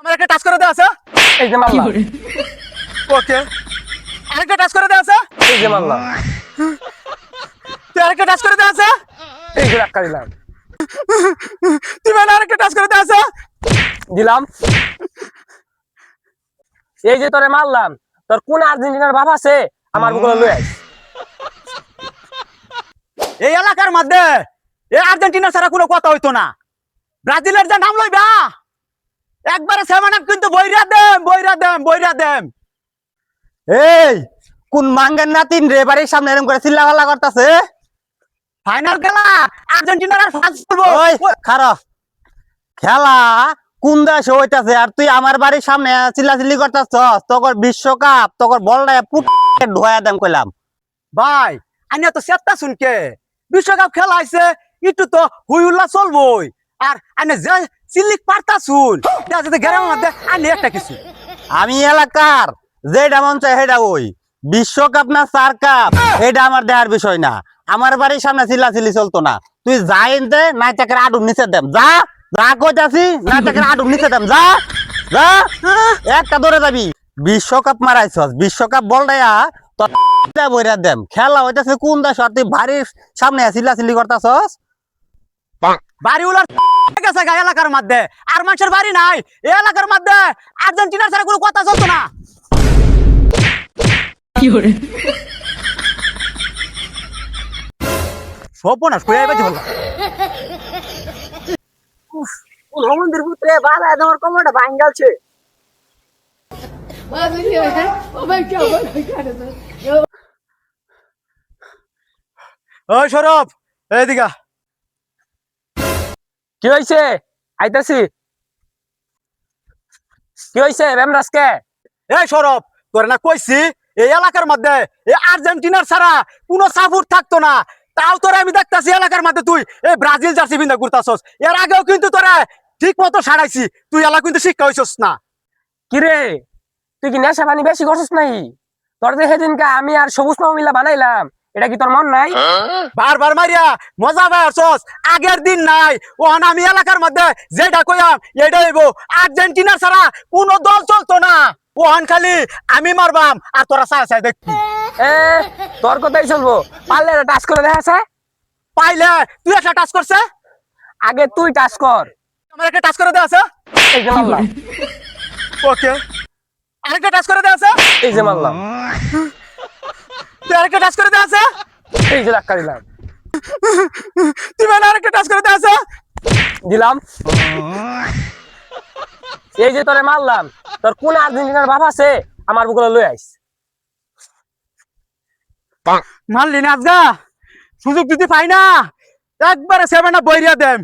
আমার একটা টাচ করে দেওয়া আছে। এই যে মারলাম। ওকে, আরেকটা টাচ করে দেওয়া আছে। এই যে মারলাম। তুই আরেকটা টাচ করে দেওয়া আছে। এই যে ধাক্কা দিলাম। তুই মানে আরেকটা টাচ করে দেওয়া আছে। দিলাম। এই যে তোরে মারলাম, তোর কোন আর্জেন্টিনার বাপ আছে আমার বুকুলে লই আইস। এই এলাকার মধ্যে এই আর্জেন্টিনা ছাড়া কোনো কথা হইতো না। ব্রাজিলের যে নাম লইবা একবারে সেভেন আপ কিন্তু বইরা দেম বইরা দেম বইরা দেম। এই কোন মাঙ্গের নাতিন রে বাড়ির সামনে এরকম করে চিল্লাপাল্লা করতেছে? ফাইনাল খেলা আর্জেন্টিনার আর ফ্রান্স করবো। ওই খারাপ খেলা কোন দেশে হইতাছে আর তুই আমার বাড়ির সামনে চিল্লাচিল্লি করতেছস? তোর বিশ্বকাপ তোর বলটা পুট ঢোয়া দেম কইলাম। ভাই আইনা তো সেটটা শুনকে বিশ্বকাপ খেলা আইছে একটু তো হুই উল্লাহ চলবই। আর আইনা যে চিল্লিক পারতা শুন যাতে গ্রামের মধ্যে আইনে একটা কিছু আমি এলাকার যেটা মন চাই সেটা ওই বিশ্বকাপ না চার কাপ এটা আমার দেখার বিষয় না। আমার বাড়ির সামনে চিল্লাচিল্লি চলতো না। তুই যাই এনতে নাই চাকের আডুম নিচে দেম যা যা কইতাছি নাই চাকের আডুম নিচে দেম যা যা একটা দৌড়ে যাবি। বিশ্বকাপ মারাইছস বিশ্বকাপ বল দেয়া তোর বইরা দেম। খেলা হইতাছে কোন দেশ আর তুই বাড়ির সামনে চিল্লাচিল্লি করতাছস? বাড়ি উলার গেছে গা এলাকার মধ্যে আর মানুষের বাড়ি নাই। এই এলাকার মধ্যে আর্জেন্টিনার ছাড়া কোনো কথা চলতো না। সর্বনাশ কইয়া বেঁচে বললাম। রমন্দির পুত্রে বাধা তোমার কোমরটা ভাঙ্গালছে। ওই সৌরভ এইদিকে কি হইছে? আইতাছি। কি হইছে বেমরাজকে? এই সৌরভ তোর না কইছি এই এলাকার মধ্যে এই আর্জেন্টিনার ছাড়া কোনো সাপোর্ট থাকতো না। তাও তোরা আমি দেখতাছি এলাকার মধ্যে তুই এই ব্রাজিল জার্সি বিন্দা ঘুরতাছস। এর আগেও কিন্তু তোরা ঠিক মতো সারাইছি, তুই এলাকা কিন্তু শিক্ষা হইছস না। কি রে, তুই কি নেশা পানি বেশি করছিস নাই? তোর যে সেদিনকে আমি আর সবুজ মামা মিলা বানাইলাম, এটা কি তোর মন নাই? বারবার মারিয়া মজা পাইছস, আগের দিন নাই। ওখানে আমি এলাকার মধ্যে যেটা কইয়াম এটা হইব। আর্জেন্টিনা ছাড়া কোনো দল চলতো না। ওখান খালি আমি মারবাম আর তোরা চাই চাই দেখবি। এ তোর কথাই চলবো, পারলে এটা টাচ করে দেখা। পাইলে তুই একটা টাচ করছে, আগে তুই টাচ কর। আমার একটা টাচ করে দেওয়া আছে। এই যে মারলাম। ওকে, আরেকটা টাচ করে দেওয়া আছে। এই যে মারলাম। তুই আরেকটা টাচ করে দেওয়া আছে। এই যে ধাক্কা দিলাম। তুই মানে আরেকটা টাচ করে দেওয়া আছে। দিলাম। এই যে তোরে মারলাম, তোর কোন আর্জেন্টিনার বাপ আছে আমার বুকুলে লই আইস। মারলি না আজগা, সুযোগ যদি পাই না একবারে সেভেন আপ বইরিয়া দেম।